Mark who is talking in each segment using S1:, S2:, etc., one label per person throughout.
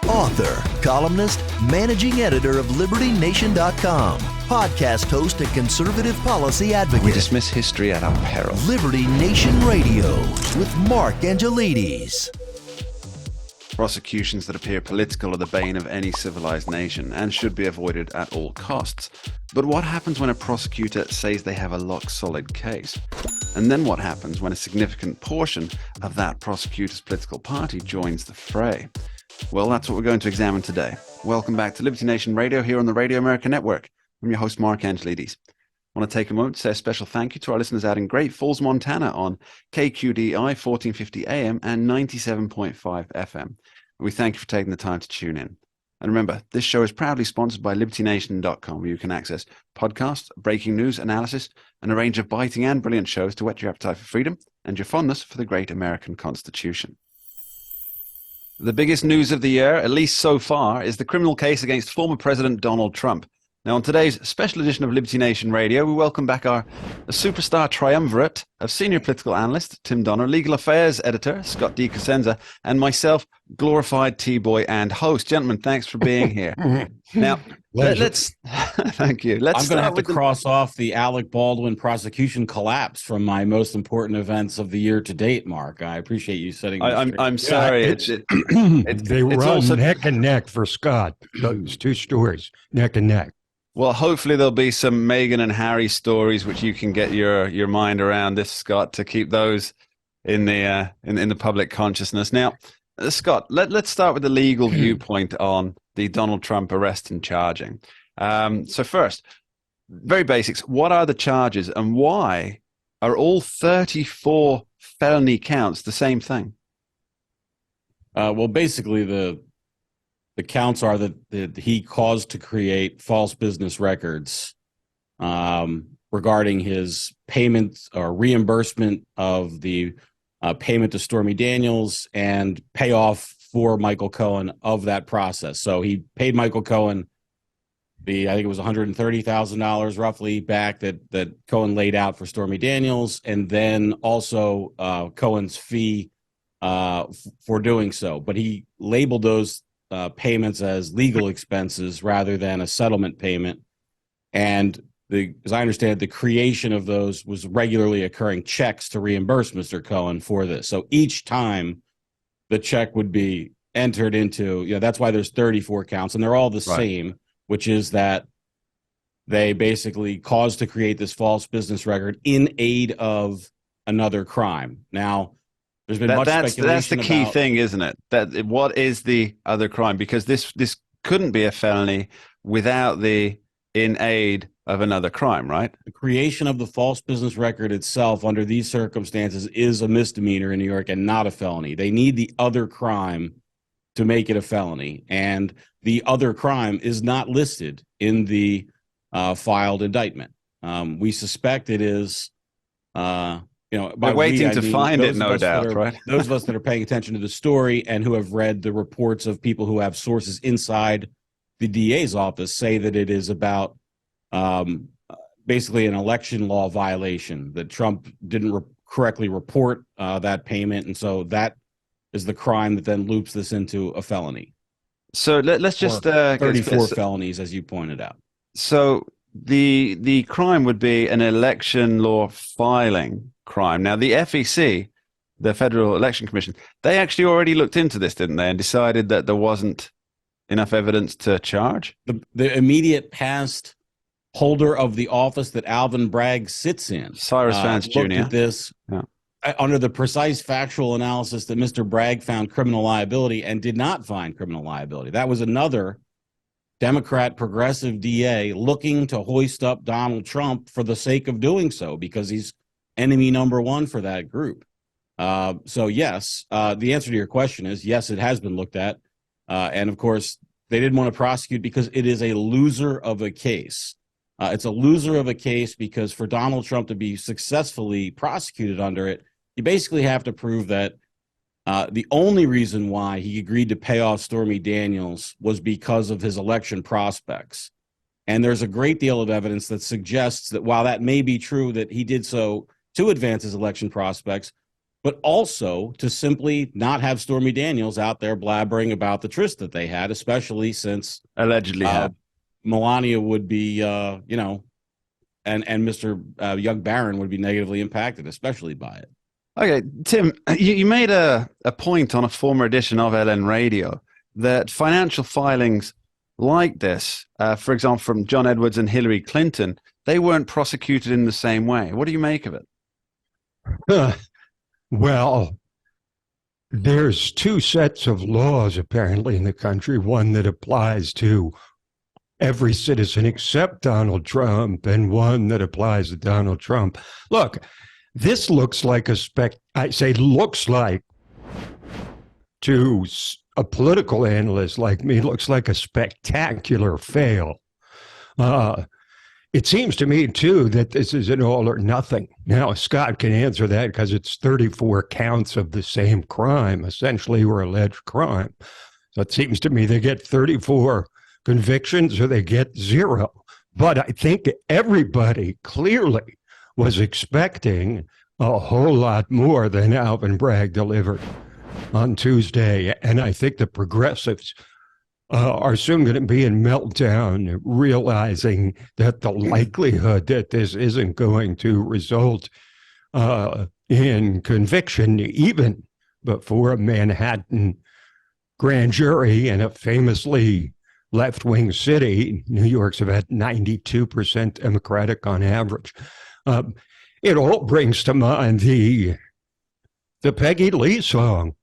S1: author, columnist, managing editor of LibertyNation.com, podcast host and conservative policy advocate.
S2: We dismiss history at our peril.
S1: Liberty Nation Radio with Mark Angelides.
S2: Prosecutions that appear political are the bane of any civilized nation and should be avoided at all costs. But what happens when a prosecutor says they have a rock-solid case? And then what happens when a significant portion of that prosecutor's political party joins the fray? Well, that's what we're going to examine today. Welcome back to Liberty Nation Radio here on the Radio America Network. I'm your host, Mark Angelides. I want to take a moment to say a special thank you to our listeners out in Great Falls, Montana on KQDI 1450 AM and 97.5 FM. And we thank you for taking the time to tune in. And remember, this show is proudly sponsored by LibertyNation.com, where you can access podcasts, breaking news, analysis, and a range of biting and brilliant shows to whet your appetite for freedom and your fondness for the great American Constitution. The biggest news of the year, at least so far, is the criminal case against former President Donald Trump. Now, on today's special edition of Liberty Nation Radio, we welcome back our superstar triumvirate of senior political analyst Tim Donner, legal affairs editor Scott D. Cosenza, and myself, glorified T-boy and host. Gentlemen, thanks for being here. Now, let's thank you.
S3: I'm going to have to cross off the Alec Baldwin prosecution collapse from my most important events of the year to date, Mark. I appreciate you setting.
S2: I'm sorry.
S4: They run also neck and neck for Scott. Those two stories, neck and neck.
S2: Well, hopefully there'll be some Meghan and Harry stories which you can get your mind around this, Scott, to keep those in the public consciousness. Now, Scott, let's start with the legal viewpoint on the Donald Trump arrest and charging. So first, very basics. What are the charges and why are all 34 felony counts the same thing?
S3: Well, basically the counts are that he caused to create false business records regarding his payment or reimbursement of the payment to Stormy Daniels and payoff for Michael Cohen of that process. So he paid Michael Cohen I think it was $130,000 roughly back that Cohen laid out for Stormy Daniels, and then also Cohen's fee for doing so. But he labeled those payments as legal expenses rather than a settlement payment. And as I understand, the creation of those was regularly occurring checks to reimburse Mr. Cohen for this. So each time the check would be entered into, that's why there's 34 counts, and they're all the same, which is that they basically caused to create this false business record in aid of another crime. Now, there's been much speculation.
S2: That's the key thing, isn't it? That what is the other crime? Because this couldn't be a felony without the in aid of another crime, right?
S3: The creation of the false business record itself under these circumstances is a misdemeanor in New York and not a felony. They need the other crime to make it a felony, and the other crime is not listed in the filed indictment. We suspect it is.
S2: By waiting to find it, no doubt, right?
S3: Those of us that are paying attention to the story and who have read the reports of people who have sources inside the DA's office say that it is about basically an election law violation, that Trump didn't correctly report that payment, and so that is the crime that then loops this into a felony.
S2: So let's just
S3: 34 felonies, as you pointed out.
S2: So the crime would be an election law filing crime. Now, the FEC, the Federal Election Commission, they actually already looked into this, didn't they, and decided that there wasn't enough evidence to charge?
S3: The immediate past holder of the office that Alvin Bragg sits in,
S2: Cyrus Vance Jr.,
S3: looked at this under the precise factual analysis that Mr. Bragg found criminal liability and did not find criminal liability. That was another Democrat progressive DA looking to hoist up Donald Trump for the sake of doing so, because he's enemy number one for that group. So yes, the answer to your question is yes, it has been looked at. And of course, they didn't want to prosecute because it is a loser of a case. It's a loser of a case because for Donald Trump to be successfully prosecuted under it, you basically have to prove that the only reason why he agreed to pay off Stormy Daniels was because of his election prospects. And there's a great deal of evidence that suggests that while that may be true, that he did so to advance his election prospects, but also to simply not have Stormy Daniels out there blabbering about the tryst that they had, especially since
S2: Allegedly had.
S3: Melania would be, and Mr. Young Baron would be negatively impacted, especially by it.
S2: Okay, Tim, you made a point on a former edition of LN Radio that financial filings like this, for example, from John Edwards and Hillary Clinton, they weren't prosecuted in the same way. What do you make of it?
S4: Well, there's two sets of laws apparently in the country, one that applies to every citizen except Donald Trump, and one that applies to Donald Trump. Look, this looks like I say looks like, to a political analyst like me, looks like a spectacular fail. It seems to me, too, that this is an all or nothing. Now, Scott can answer that because it's 34 counts of the same crime, essentially, or alleged crime. So it seems to me they get 34 convictions or they get 0. But I think everybody clearly was expecting a whole lot more than Alvin Bragg delivered on Tuesday. And I think the progressives are soon going to be in meltdown, realizing that the likelihood that this isn't going to result in conviction, even before a Manhattan grand jury in a famously left-wing city, New York's about 92% Democratic on average. It all brings to mind the Peggy Lee song.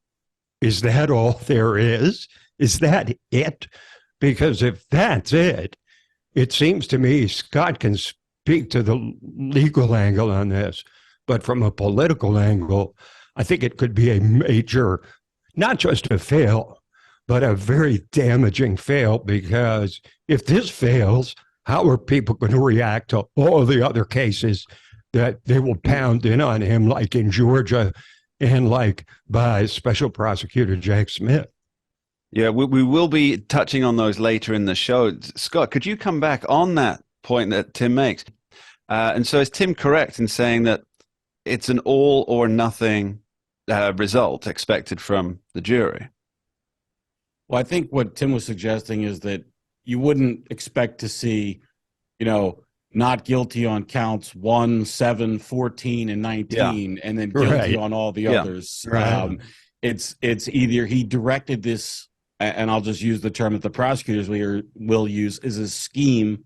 S4: Is that all there is? Is that it? Because if that's it, it seems to me Scott can speak to the legal angle on this, but from a political angle, I think it could be a major, not just a fail, but a very damaging fail, because if this fails, how are people going to react to all the other cases that they will pound in on him, like in Georgia and like by Special Prosecutor Jack Smith?
S2: Yeah, we will be touching on those later in the show. Scott, could you come back on that point that Tim makes? And so is Tim correct in saying that it's an all or nothing result expected from the jury?
S3: Well, I think what Tim was suggesting is that you wouldn't expect to see, not guilty on counts 1, 7, 14, and 19, and then guilty on all the others.
S4: Right.
S3: It's either he directed this, and I'll just use the term that the prosecutors will use, is a scheme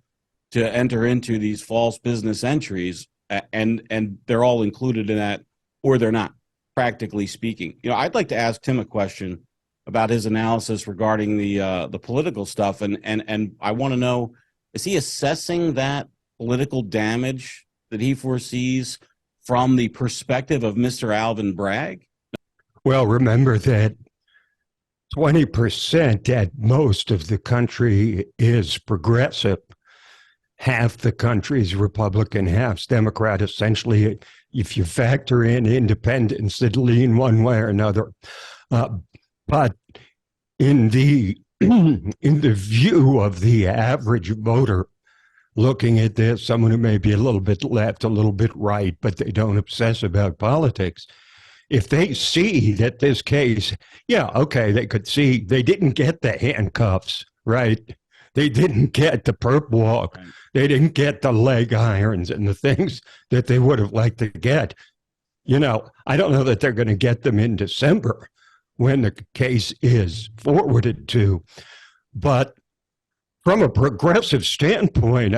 S3: to enter into these false business entries, and they're all included in that, or they're not, practically speaking. I'd like to ask Tim a question about his analysis regarding the political stuff, and I want to know, is he assessing that political damage that he foresees from the perspective of Mr. Alvin Bragg?
S4: Well, remember that 20% at most of the country is progressive. Half the country is Republican, half's Democrat, essentially, if you factor in independents that lean one way or another. But in the view of the average voter looking at this, someone who may be a little bit left, a little bit right, but they don't obsess about politics, if they see that this case, they could see they didn't get the handcuffs, right? They didn't get the perp walk. They didn't get the leg irons and the things that they would have liked to get. I don't know that they're going to get them in December when the case is forwarded to. But from a progressive standpoint,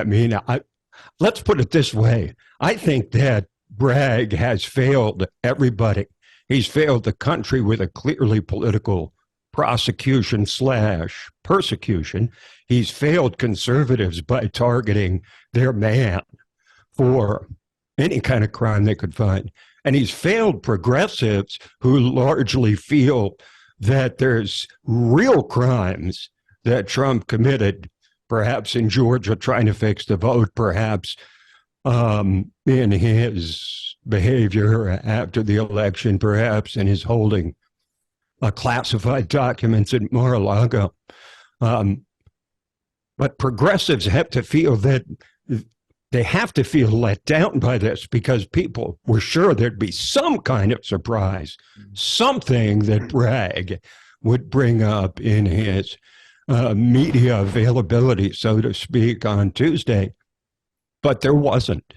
S4: let's put it this way. I think that Bragg has failed everybody. He's failed the country with a clearly political prosecution / persecution. He's failed conservatives by targeting their man for any kind of crime they could find. And he's failed progressives who largely feel that there's real crimes that Trump committed, perhaps in Georgia trying to fix the vote, perhaps in his behavior after the election, perhaps in his holding classified documents at Mar-a-Lago. But progressives have to feel that they have to feel let down by this because people were sure there'd be some kind of surprise, something that Bragg would bring up in his media availability, so to speak, on Tuesday. But there wasn't.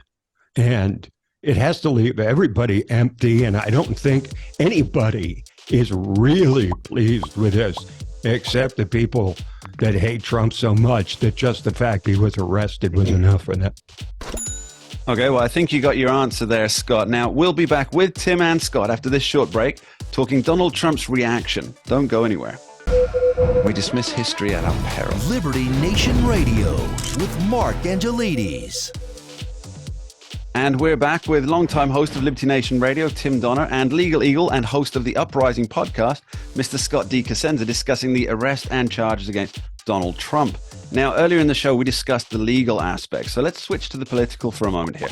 S4: And it has to leave everybody empty. And I don't think anybody is really pleased with this, except the people that hate Trump so much that just the fact he was arrested was enough for them.
S2: Okay, well, I think you got your answer there, Scott. Now, we'll be back with Tim and Scott after this short break, talking Donald Trump's reaction. Don't go anywhere. We dismiss history at our peril.
S1: Liberty Nation Radio with Mark Angelides.
S2: And we're back with longtime host of Liberty Nation Radio, Tim Donner, and Legal Eagle and host of the Uprising podcast, Mr. Scott D. Cosenza, discussing the arrest and charges against Donald Trump. Now, earlier in the show, we discussed the legal aspects, so let's switch to the political for a moment here.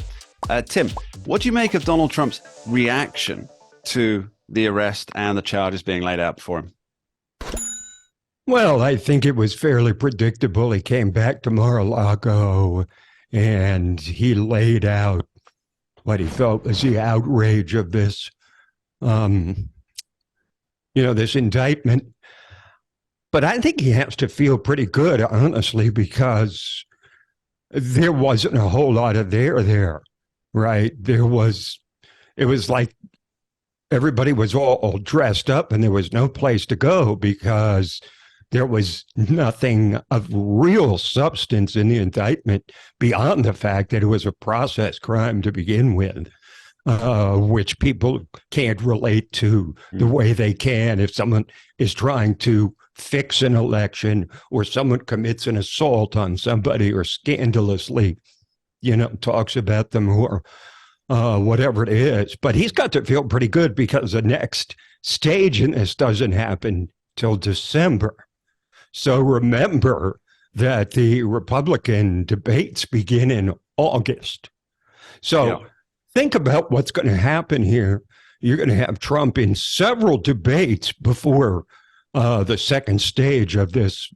S2: Tim, what do you make of Donald Trump's reaction to the arrest and the charges being laid out before him?
S4: Well, I think it was fairly predictable. He came back to Mar-a-Lago and he laid out what he felt was the outrage of this, this indictment. But I think he has to feel pretty good, honestly, because there wasn't a whole lot of there, right? It was like everybody was all dressed up and there was no place to go because there was nothing of real substance in the indictment beyond the fact that it was a process crime to begin with, which people can't relate to the way they can if someone is trying to fix an election or someone commits an assault on somebody or scandalously, talks about them or whatever it is. But he's got to feel pretty good because the next stage in this doesn't happen till December. So remember that the Republican debates begin in August. So think about what's going to happen here. You're going to have Trump in several debates before the second stage of this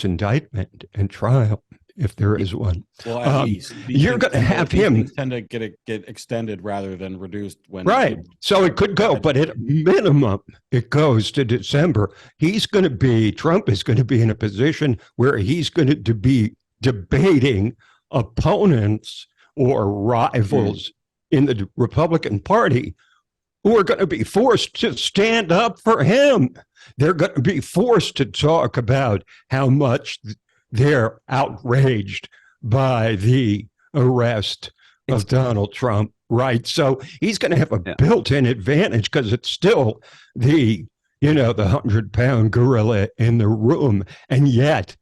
S4: indictment and trial, if there is one.
S3: Well, at least
S4: you're going to have him
S3: tend to get extended rather than reduced.
S4: Right. So it could go, but at minimum, it goes to December. Trump is going to be in a position where he's going to be debating opponents or rivals in the Republican Party who are going to be forced to stand up for him. They're going to be forced to talk about how much they're outraged by the arrest of Donald Trump, right? So he's going to have a built-in advantage because it's still the 100-pound gorilla in the room. And yet,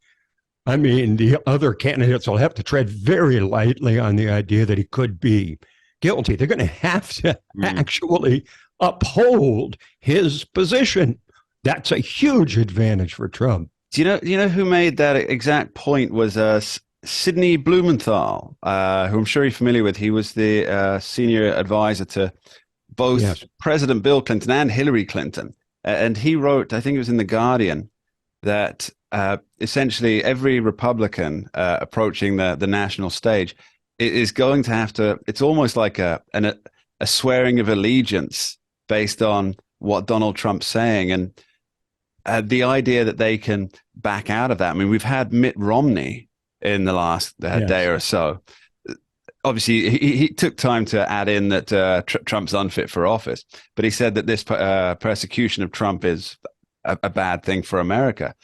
S4: I mean, the other candidates will have to tread very lightly on the idea that he could be guilty. They're going to have to actually uphold his position. That's a huge advantage for Trump.
S2: Do you know who made that exact point was Sidney Blumenthal, who I'm sure you're familiar with. He was the senior advisor to both President Bill Clinton and Hillary Clinton. And he wrote, I think it was in The Guardian, that essentially every Republican approaching the national stage is going to have to, it's almost like a swearing of allegiance based on what Donald Trump's saying. And the idea that they can back out of that. I mean, we've had Mitt Romney in the last day or so. Obviously, he took time to add in that Trump's unfit for office, but he said that this persecution of Trump is a bad thing for America.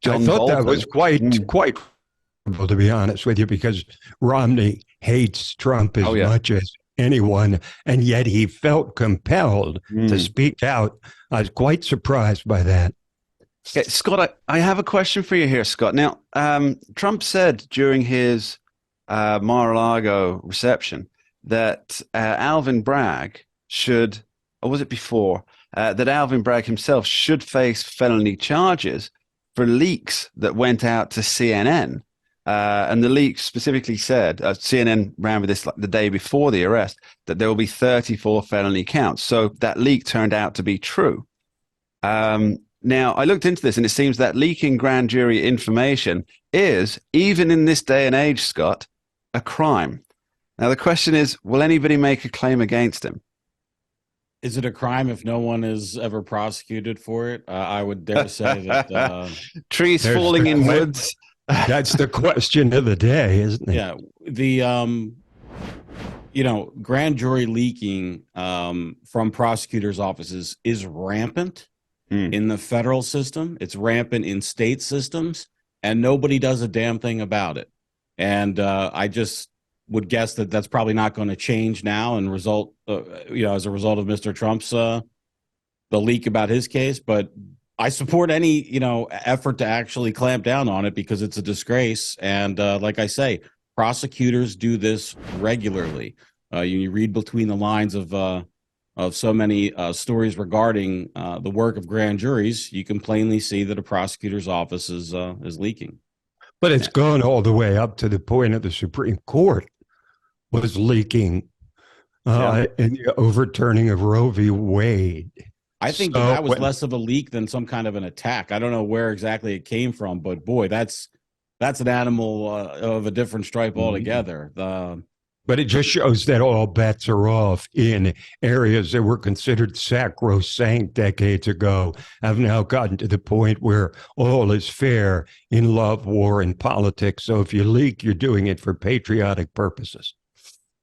S4: I thought that was quite, to be honest with you, because Romney hates Trump as much as anyone, and yet he felt compelled to speak out. I was quite surprised by that.
S2: Okay, Scott, I have a question for you here, Scott. Now, Trump said during his Mar-a-Lago reception that Alvin Bragg should, or was it before, that Alvin Bragg himself should face felony charges for leaks that went out to CNN. And the leak specifically said, CNN ran with this the day before the arrest, that there will be 34 felony counts. So that leak turned out to be true. Now, I looked into this, and it seems that leaking grand jury information is, even in this day and age, Scott, a crime. Now, the question is, will anybody make a claim against him?
S3: Is it a crime if no one is ever prosecuted for it? I would dare say that
S2: trees
S4: There's
S2: falling
S4: the
S2: in
S4: que-
S2: woods.
S4: That's the question of the day, isn't it?
S3: yeah, the grand jury leaking from prosecutors' offices is rampant in the federal system. It's rampant in state systems, and nobody does a damn thing about it. And I just would guess that that's probably not going to change now and result, as a result of Mr. Trump's the leak about his case. But I support any, effort to actually clamp down on it because it's a disgrace. And like I say, prosecutors do this regularly. You read between the lines of so many stories regarding the work of grand juries. You can plainly see that a prosecutor's office is leaking.
S4: But it's gone all the way up to the point of the Supreme Court was leaking in the overturning of Roe v. Wade.
S3: I think that was less of a leak than some kind of an attack. I don't know where exactly it came from, but boy, that's an animal of a different stripe altogether.
S4: But it just shows that all bets are off in areas that were considered sacrosanct decades ago, have now gotten to the point where all is fair in love, war, and politics. So if you leak, you're doing it for patriotic purposes.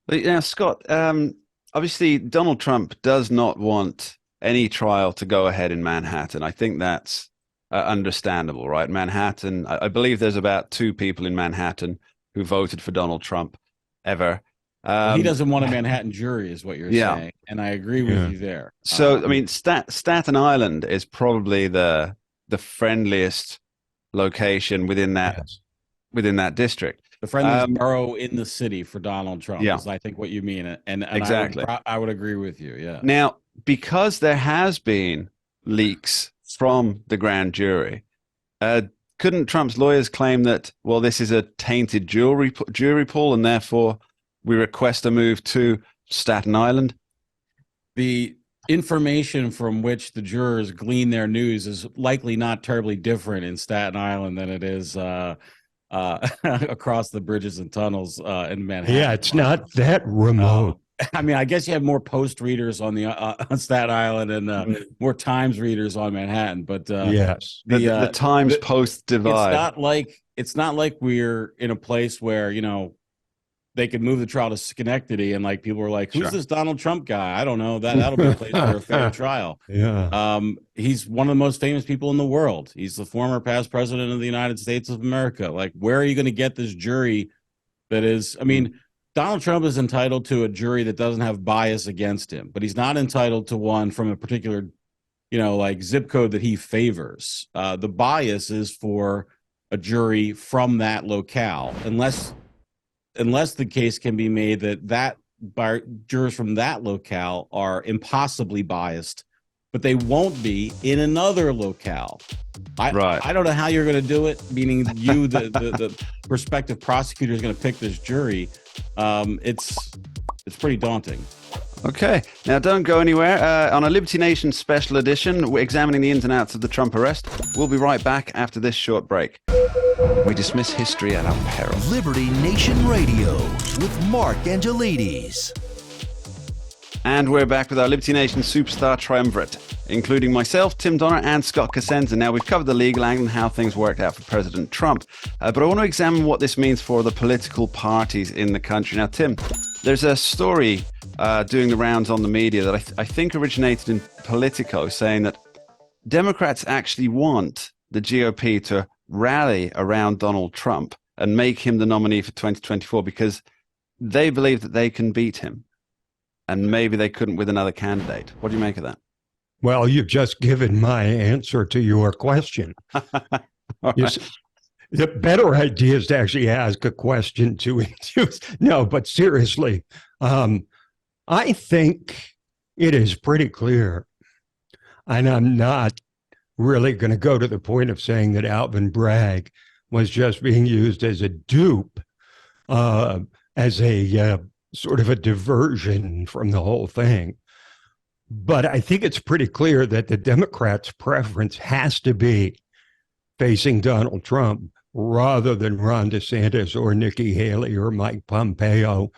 S2: But Scott, obviously Donald Trump does not want any trial to go ahead in Manhattan. I think that's understandable, right? Manhattan, I believe there's about 2 people in Manhattan who voted for Donald Trump ever.
S3: He doesn't want a Manhattan jury is what you're saying. And I agree with you there.
S2: So, I mean, Staten Island is probably the friendliest location within that district.
S3: The friendliest borough in the city for Donald Trump is, I think, what you mean. And
S2: exactly.
S3: I would agree with you, yeah.
S2: Now, because there has been leaks from the grand jury, couldn't Trump's lawyers claim that, well, this is a tainted jury pool, and therefore we request a move to Staten Island?
S3: The information from which the jurors glean their news is likely not terribly different in Staten Island than it is across the bridges and tunnels in Manhattan.
S4: Yeah, it's not that remote.
S3: I mean, I guess you have more Post readers on the on Staten Island and more Times readers on Manhattan. But
S4: yes,
S2: the Times Post divide.
S3: It's not like we're in a place where they could move the trial to Schenectady and like people were like, "Who's this Donald Trump guy?" I don't know. That'll be a place for a fair trial.
S4: Yeah.
S3: He's one of the most famous people in the world. He's the former past president of the United States of America. Like, where are you going to get this jury that is? I mean, Donald Trump is entitled to a jury that doesn't have bias against him, but he's not entitled to one from a particular, zip code that he favors. The bias is for a jury from that locale, unless the case can be made that jurors from that locale are impossibly biased, but they won't be in another locale. I don't know how you're going to do it, meaning you, the prospective prosecutor, is going to pick this jury. It's pretty daunting.
S2: Okay, now don't go anywhere. On a Liberty Nation special edition, we're examining the ins and outs of the Trump arrest. We'll be right back after this short break. We dismiss history at our peril.
S1: Liberty Nation Radio with Mark Angelides.
S2: And we're back with our Liberty Nation Superstar Triumvirate, including myself, Tim Donner, and Scott Cosenza. Now, we've covered the legal angle and how things worked out for President Trump, but I want to examine what this means for the political parties in the country. Now, Tim, there's a story doing the rounds on the media that I think originated in Politico, saying that Democrats actually want the GOP to rally around Donald Trump and make him the nominee for 2024 because they believe that they can beat him. And maybe they couldn't with another candidate. What do you make of that?
S4: Well, you've just given my answer to your question.
S2: Right.
S4: The better idea is to actually ask a question to induce. No, but seriously, I think it is pretty clear, and I'm not really going to go to the point of saying that Alvin Bragg was just being used as a dupe, as a sort of a diversion from the whole thing. But I think it's pretty clear that the Democrats' preference has to be facing Donald Trump rather than Ron DeSantis or Nikki Haley or Mike Pompeo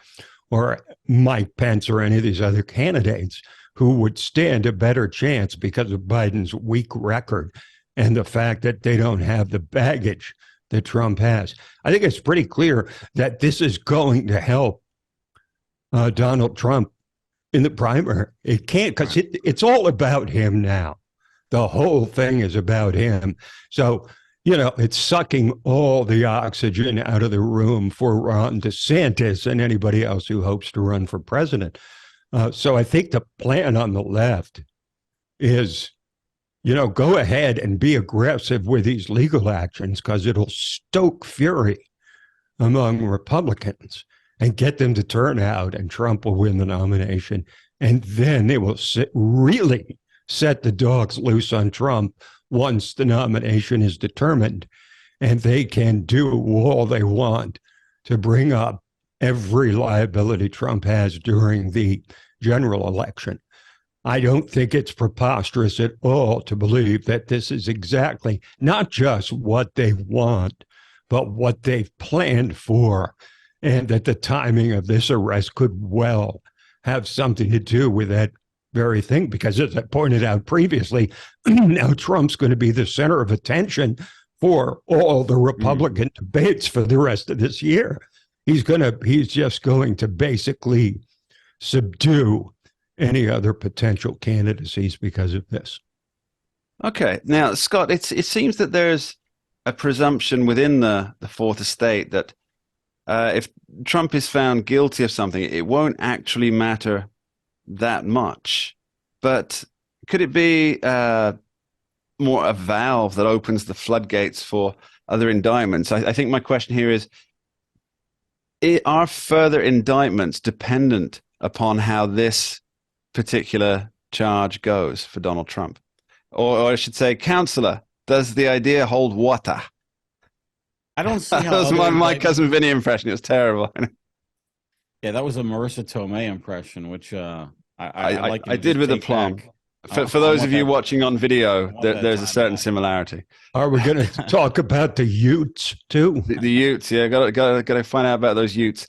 S4: or Mike Pence or any of these other candidates who would stand a better chance because of Biden's weak record and the fact that they don't have the baggage that Trump has. I think it's pretty clear that this is going to help Donald Trump in the primary. It can't, because it's all about him now. The whole thing is about him. So, it's sucking all the oxygen out of the room for Ron DeSantis and anybody else who hopes to run for president. So I think the plan on the left is, go ahead and be aggressive with these legal actions because it'll stoke fury among Republicans and get them to turn out, and Trump will win the nomination. And then they will really set the dogs loose on Trump once the nomination is determined, and they can do all they want to bring up every liability Trump has during the general election. I don't think it's preposterous at all to believe that this is exactly not just what they want, but what they've planned for, and that the timing of this arrest could well have something to do with that very thing, because as I pointed out previously, now Trump's going to be the center of attention for all the Republican debates for the rest of this year. He's just going to basically subdue any other potential candidacies because of this.
S2: Okay. Now, Scott, it seems that there's a presumption within the Fourth Estate that if Trump is found guilty of something, it won't actually matter that much. But could it be more a valve that opens the floodgates for other indictments? I think my question here is, are further indictments dependent upon how this particular charge goes for Donald Trump? Or I should say, Counselor, does the idea hold water?
S3: I don't see how
S2: that was my Cousin Vinny impression. It was terrible.
S3: Yeah, that was a Marissa Tomei impression, which
S2: I did with aplomb. For those of you watching on video, there's a certain similarity.
S4: Are we going to talk about the Utes too?
S2: The Utes, yeah. Got to find out about those Utes.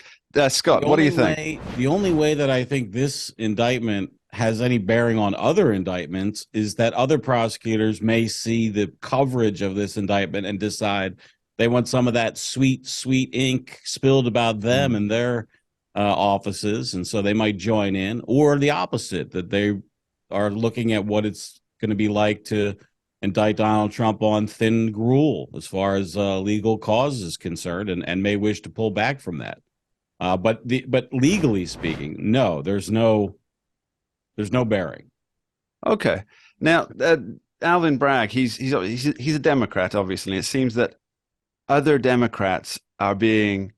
S2: Scott, what do you think?
S3: The only way that I think this indictment has any bearing on other indictments is that other prosecutors may see the coverage of this indictment and decide they want some of that sweet ink spilled about them and their offices, and so they might join in, or the opposite, that they are looking at what it's going to be like to indict Donald Trump on thin gruel as far as legal cause is concerned, and may wish to pull back from that. But legally speaking, no, there's no bearing.
S2: Okay. Now, Alvin Bragg, he's a Democrat, obviously. And it seems that other Democrats are being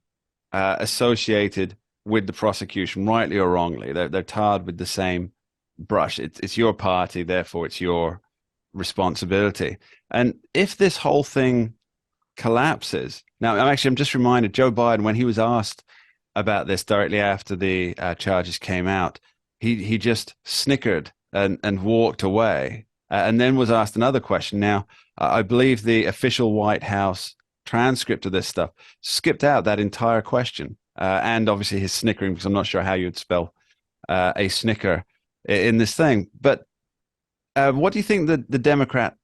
S2: associated with the prosecution, rightly or wrongly. They're tarred with the same brush. It's your party, therefore it's your responsibility. And if this whole thing collapses, now I'm just reminded, Joe Biden, when he was asked about this directly after the charges came out, he just snickered and walked away, and then was asked another question. Now, I believe the official White House transcript of this stuff skipped out that entire question, and obviously his snickering, because I'm not sure how you'd spell a snicker in this thing. But what do you think the Democrat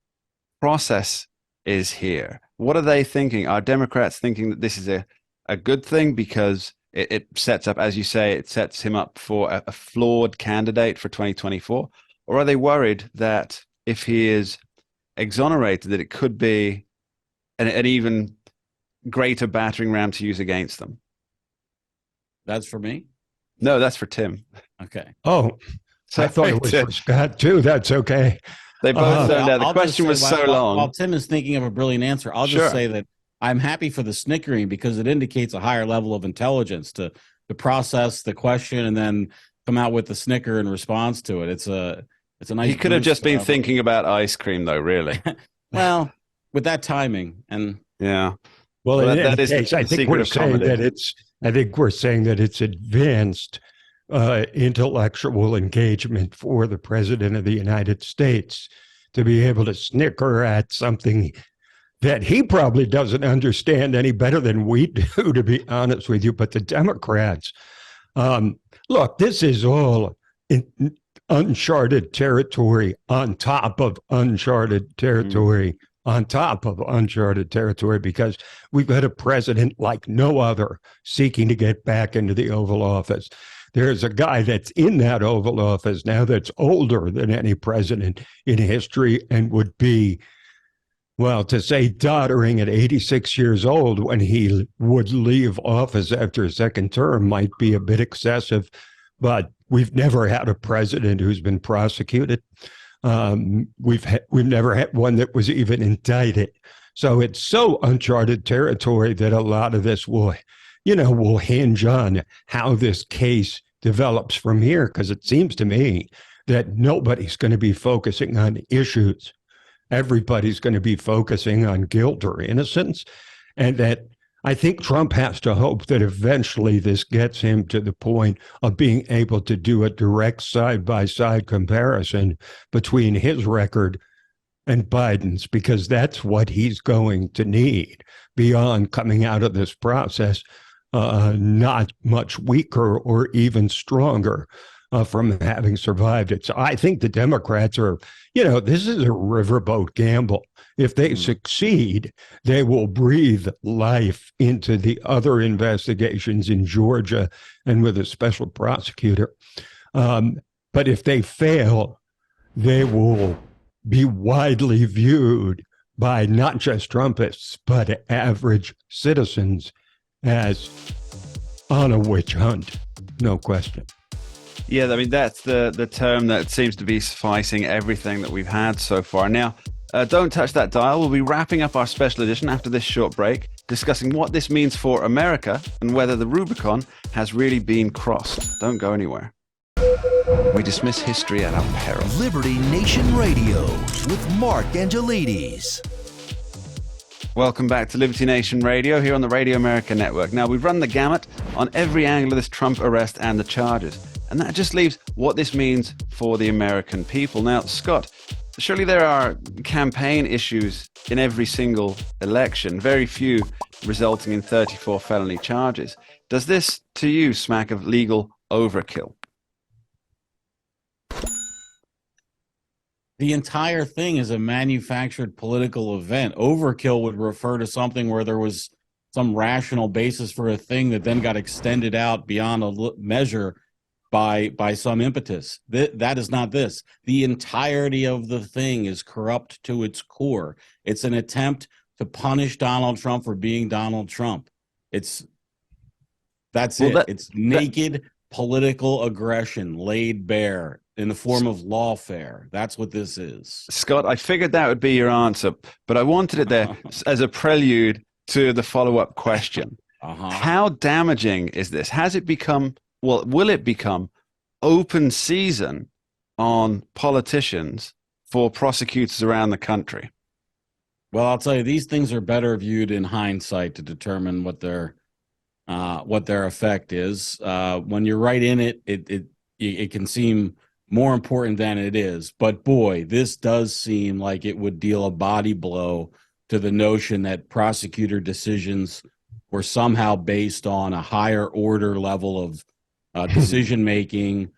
S2: process is here? What are they thinking? Are Democrats thinking that this is a good thing because it sets up, as you say, it sets him up for a flawed candidate for 2024? Or are they worried that if he is exonerated, that it could be an even greater battering ram to use against them?
S3: That's for me?
S2: No, that's for Tim.
S3: Okay.
S4: Oh, I thought it was for Scott too. That's okay.
S2: They both turned out. The question was so long.
S3: While Tim is thinking of a brilliant answer, I'll just say that I'm happy for the snickering because it indicates a higher level of intelligence to process the question and then come out with the snicker in response to it. It's a nice.
S2: He could have just been thinking about ice cream, though. Really.
S3: Well, with that timing, and
S2: yeah.
S4: Well, that is the secret of comedy. I think we're saying that it's advanced intellectual engagement for the president of the United States to be able to snicker at something that he probably doesn't understand any better than we do, to be honest with you. But the Democrats, look, this is all uncharted territory on top of uncharted territory on top of uncharted territory, because we've got a president like no other seeking to get back into the Oval Office. There's a guy that's in that Oval Office now that's older than any president in history and would be, well, to say doddering at 86 years old when he would leave office after a second term might be a bit excessive, but we've never had a president who's been prosecuted. We've never had one that was even indicted. So it's so uncharted territory that a lot of this will hinge on how this case develops from here, because it seems to me that nobody's going to be focusing on issues. Everybody's going to be focusing on guilt or innocence, and that I think Trump has to hope that eventually this gets him to the point of being able to do a direct side-by-side comparison between his record and Biden's, because that's what he's going to need beyond coming out of this process not much weaker or even stronger from having survived it. So I think the Democrats are, this is a riverboat gamble. If they succeed, they will breathe life into the other investigations in Georgia and with a special prosecutor. But if they fail, they will be widely viewed by not just Trumpists, but average citizens as on a witch hunt, no question.
S2: Yeah, I mean, that's the term that seems to be sufficing everything that we've had so far. Now, don't touch that dial. We'll be wrapping up our special edition after this short break, discussing what this means for America and whether the Rubicon has really been crossed. Don't go anywhere. We dismiss history at our peril.
S1: Liberty Nation Radio with Mark Angelides.
S2: Welcome back to Liberty Nation Radio here on the Radio America Network. Now, we've run the gamut on every angle of this Trump arrest and the charges. And that just leaves what this means for the American people. Now, Scott, surely there are campaign issues in every single election, very few resulting in 34 felony charges. Does this, to you, smack of legal overkill?
S3: The entire thing is a manufactured political event. Overkill would refer to something where there was some rational basis for a thing that then got extended out beyond a measure by some impetus. That is not this. The entirety of the thing is corrupt to its core. It's an attempt to punish Donald Trump for being Donald Trump. It's naked political aggression laid bare in the form of lawfare. That's what this is.
S2: Scott, I figured that would be your answer, but I wanted it there as a prelude to the follow-up question. How damaging is this? Will it become open season on politicians for prosecutors around the country?
S3: Well, I'll tell you, these things are better viewed in hindsight to determine what their effect is. When you're right in it, it can seem more important than it is. But boy, this does seem like it would deal a body blow to the notion that prosecutor decisions were somehow based on a higher order level of decision making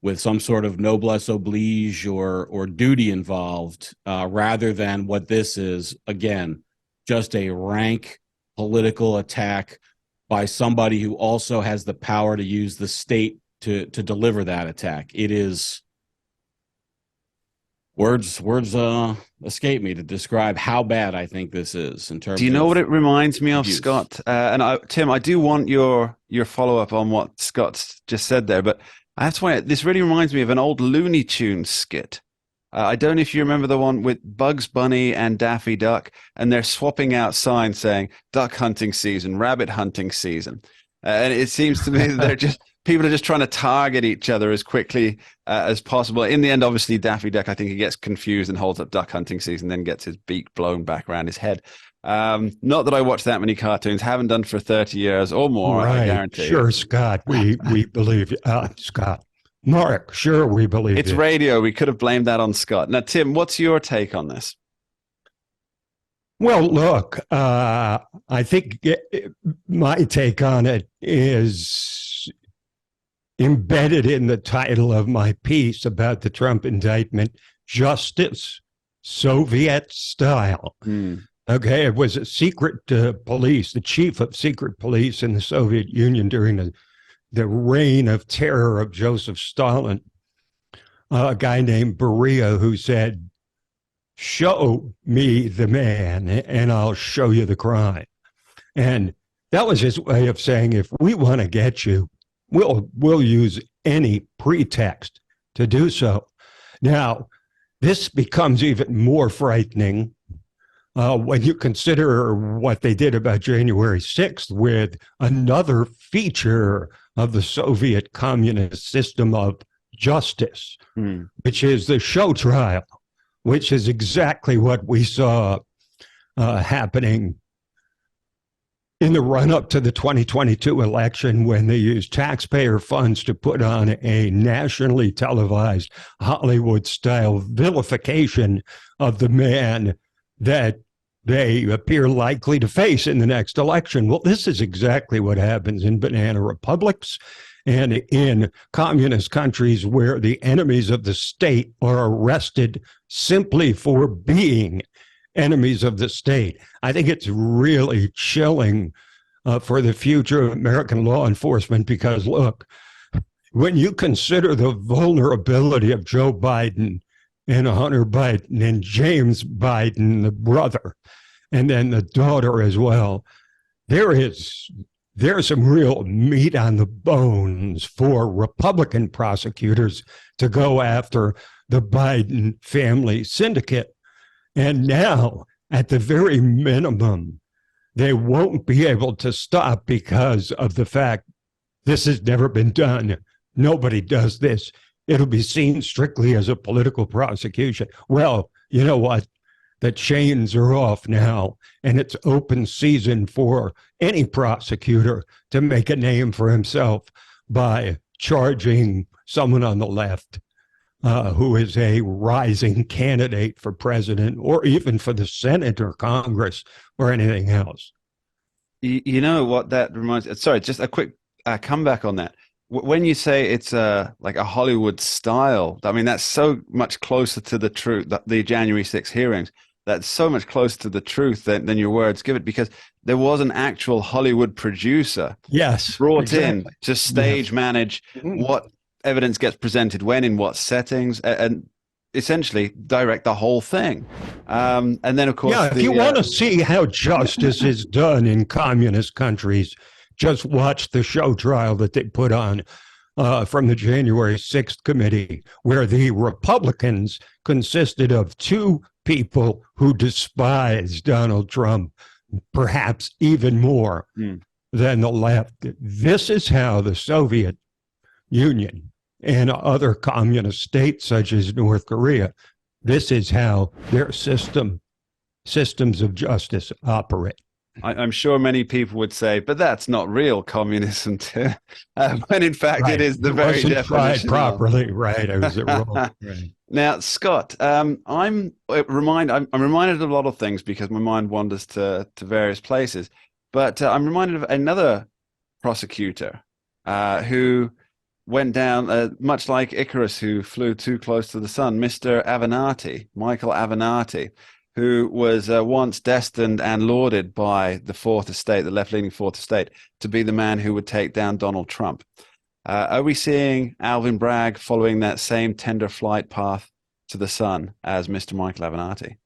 S3: with some sort of noblesse oblige or duty involved, rather than what this is, again, just a rank political attack by somebody who also has the power to use the state to deliver that attack. It is words escape me to describe how bad I think this is in terms.
S2: Do you know
S3: of
S2: what it reminds me of,
S3: abuse.
S2: Scott? Tim, I do want your follow-up on what Scott's just said there, but I have to point out, this really reminds me of an old Looney Tunes skit. I don't know if you remember the one with Bugs Bunny and Daffy Duck, and they're swapping out signs saying duck hunting season, rabbit hunting season. And it seems to me that people are just trying to target each other as quickly as possible. In the end, obviously, Daffy Duck, I think he gets confused and holds up duck hunting season, then gets his beak blown back around his head. Not that I watch that many cartoons, haven't done for 30 years or more,
S4: right.
S2: I guarantee.
S4: Sure, Scott, we believe you. Scott. Mark, sure, we believe
S2: it's
S4: you.
S2: radio. We could have blamed that on Scott. Now, Tim, what's your take on this?
S4: Well, look, I think my take on it is embedded in the title of my piece about the Trump indictment, Justice, Soviet Style. Okay, it was a secret police, the chief of secret police in the Soviet Union during the reign of terror of Joseph Stalin, a guy named Beria, who said, show me the man and I'll show you the crime. And that was his way of saying, if we want to get you, we'll use any pretext to do so. Now, this becomes even more frightening when you consider what they did about January 6th with another feature of the Soviet communist system of justice, which is the show trial, which is exactly what we saw happening in the run-up to the 2022 election, when they used taxpayer funds to put on a nationally televised Hollywood-style vilification of the man that they appear likely to face in the next election. Well, this is exactly what happens in banana republics and in communist countries where the enemies of the state are arrested simply for being enemies of the state. I think it's really chilling for the future of American law enforcement, because, look, when you consider the vulnerability of Joe Biden and Hunter Biden and James Biden, the brother, and then the daughter as well, there's some real meat on the bones for Republican prosecutors to go after the Biden family syndicate. And now, at the very minimum, they won't be able to stop because of the fact this has never been done. Nobody does this. It'll be seen strictly as a political prosecution. Well, you know what? The chains are off now, and it's open season for any prosecutor to make a name for himself by charging someone on the left who is a rising candidate for president or even for the Senate or Congress or anything else.
S2: You know what that reminds? Sorry, just a quick comeback on that. When you say it's like a Hollywood style, I mean, that's so much closer to the truth. The January 6th hearings, that's so much closer to the truth than your words give it, because there was an actual Hollywood producer, brought in to stage manage what evidence gets presented when, in what settings, and essentially direct the whole thing. And then, of course,
S4: if you want to see how justice is done in communist countries, just watch the show trial that they put on from the January 6th committee, where the Republicans consisted of two people who despise Donald Trump, perhaps even more than the left. This is how the Soviet Union and other communist states, such as North Korea, this is how their systems of justice operate.
S2: I'm sure many people would say, but that's not real communism, too. When in fact it is the very definition.
S4: Properly, right? It was wrong. Right.
S2: Now, Scott, I'm reminded of a lot of things because my mind wanders to various places. But I'm reminded of another prosecutor who went down, much like Icarus, who flew too close to the sun, Mr. Avenatti, Michael Avenatti, who was once destined and lauded by the Fourth Estate, the left-leaning Fourth Estate, to be the man who would take down Donald Trump. Are we seeing Alvin Bragg following that same tender flight path to the sun as Mr. Michael Avenatti?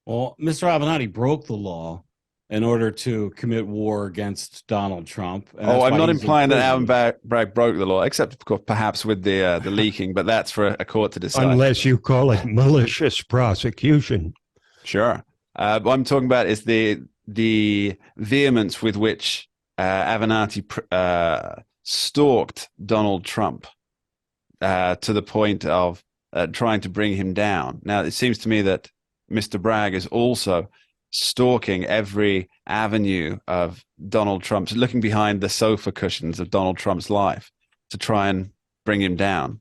S3: Well, Mr. Avenatti broke the law in order to commit war against Donald Trump.
S2: I'm not implying that Alvin Bragg broke the law, except, of course, perhaps with the leaking, but that's for a court to decide.
S4: Unless you call it malicious prosecution.
S2: Sure. What I'm talking about is the vehemence with which Avenatti stalked Donald Trump to the point of trying to bring him down. Now, it seems to me that Mr. Bragg is also stalking every avenue of Donald Trump's, looking behind the sofa cushions of Donald Trump's life to try and bring him down.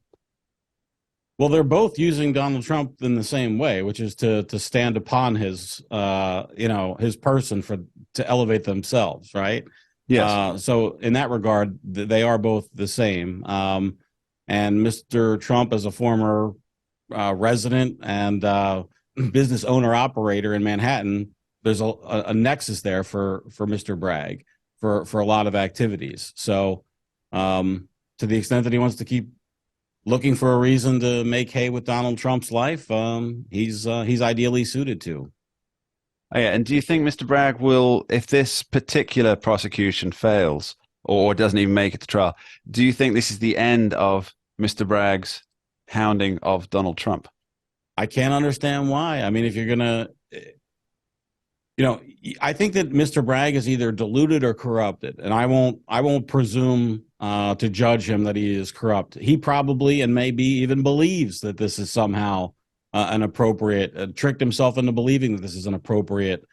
S3: Well, they're both using Donald Trump in the same way, which is to stand upon his his person to elevate themselves, right?
S2: Yes.
S3: So in that regard, they are both the same. And Mr. Trump, as a former resident and business owner operator in Manhattan, there's a nexus there for Mr. Bragg for a lot of activities. So to the extent that he wants to keep looking for a reason to make hay with Donald Trump's life, he's ideally suited to.
S2: Oh, yeah. And do you think Mr. Bragg will, if this particular prosecution fails or doesn't even make it to trial, do you think this is the end of Mr. Bragg's hounding of Donald Trump?
S3: I can't understand why. I mean, if you're going to, I think that Mr. Bragg is either deluded or corrupted, and I won't presume to judge him that he is corrupt. He probably and maybe even believes that this is somehow an appropriate, tricked himself into believing that this is an appropriate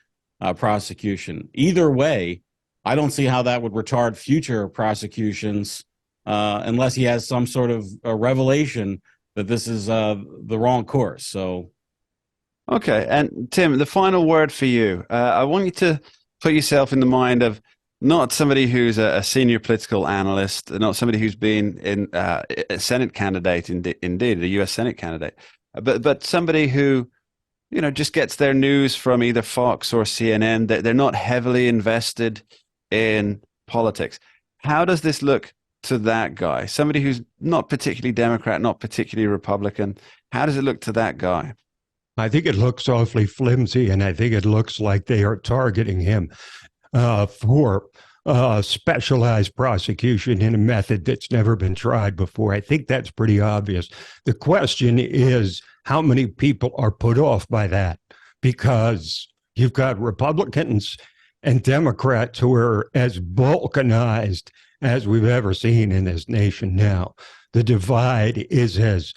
S3: prosecution. Either way, I don't see how that would retard future prosecutions unless he has some sort of a revelation that this is the wrong course. So.
S2: Okay. And Tim, the final word for you. I want you to put yourself in the mind of not somebody who's a senior political analyst, not somebody who's been a Senate candidate, indeed, a U.S. Senate candidate, but somebody who, just gets their news from either Fox or CNN. They're not heavily invested in politics. How does this look to that guy? Somebody who's not particularly Democrat, not particularly Republican. How does it look to that guy?
S4: I think it looks awfully flimsy, and I think it looks like they are targeting him for specialized prosecution in a method that's never been tried before. I think that's pretty obvious. The question is how many people are put off by that, because you've got Republicans and Democrats who are as balkanized as we've ever seen in this nation now. The divide is as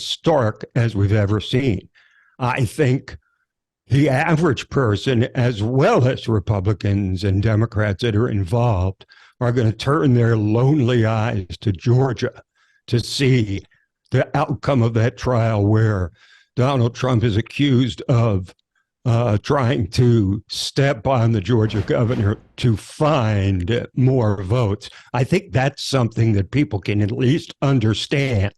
S4: stark as we've ever seen. I think the average person, as well as Republicans and Democrats that are involved, are going to turn their lonely eyes to Georgia to see the outcome of that trial, where Donald Trump is accused of trying to step on the Georgia governor to find more votes. I think that's something that people can at least understand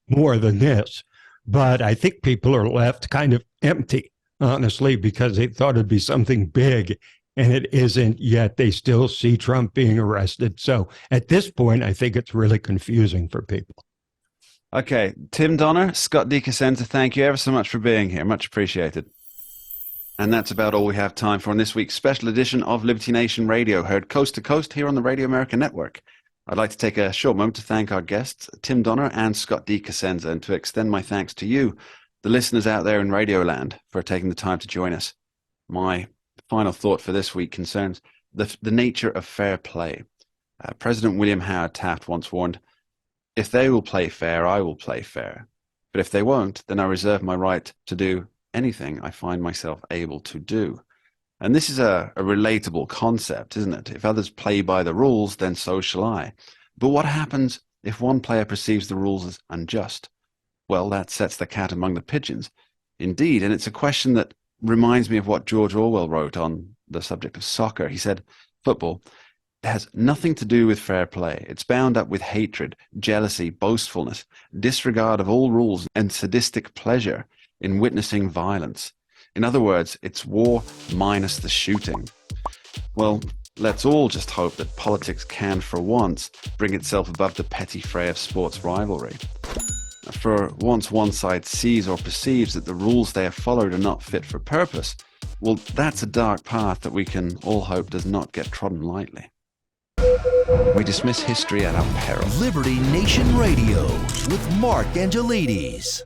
S4: more than this. But I think people are left kind of empty, honestly, because they thought it'd be something big, and it isn't yet. They still see Trump being arrested. So at this point, I think it's really confusing for people.
S2: Okay. Tim Donner, Scott DeCosenza, thank you ever so much for being here. Much appreciated. And that's about all we have time for in this week's special edition of Liberty Nation Radio, heard coast to coast here on the Radio America Network. I'd like to take a short moment to thank our guests, Tim Donner and Scott DeCosenza, and to extend my thanks to you, the listeners out there in Radioland, for taking the time to join us. My final thought for this week concerns the nature of fair play. President William Howard Taft once warned, "If they will play fair, I will play fair. But if they won't, then I reserve my right to do anything I find myself able to do." And this is a relatable concept, isn't it? If others play by the rules, then so shall I. But what happens if one player perceives the rules as unjust? Well, that sets the cat among the pigeons. Indeed, and it's a question that reminds me of what George Orwell wrote on the subject of soccer. He said, "Football has nothing to do with fair play. It's bound up with hatred, jealousy, boastfulness, disregard of all rules, and sadistic pleasure in witnessing violence. In other words, it's war minus the shooting." Well, let's all just hope that politics can, for once, bring itself above the petty fray of sports rivalry. For once one side sees or perceives that the rules they have followed are not fit for purpose, well, that's a dark path that we can all hope does not get trodden lightly. We dismiss history at our peril.
S1: Liberty Nation Radio with Mark Angelides.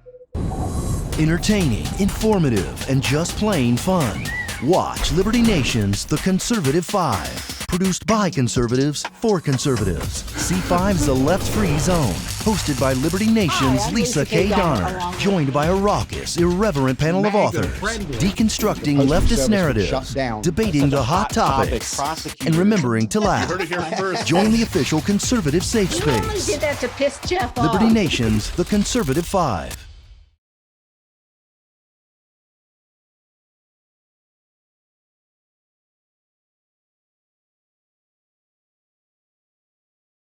S1: Entertaining, informative, and just plain fun. Watch Liberty Nation's The Conservative 5. produced by conservatives for conservatives. C5's The Left Free Zone, hosted by Liberty Nation's Lisa K. Donner, joined by a raucous, irreverent panel of authors, deconstructing leftist narratives, debating the hot topics, and remembering to laugh. Join the official conservative safe
S5: You only
S1: space.
S5: did that to piss Jeff off.
S1: Liberty Nation's The Conservative Five.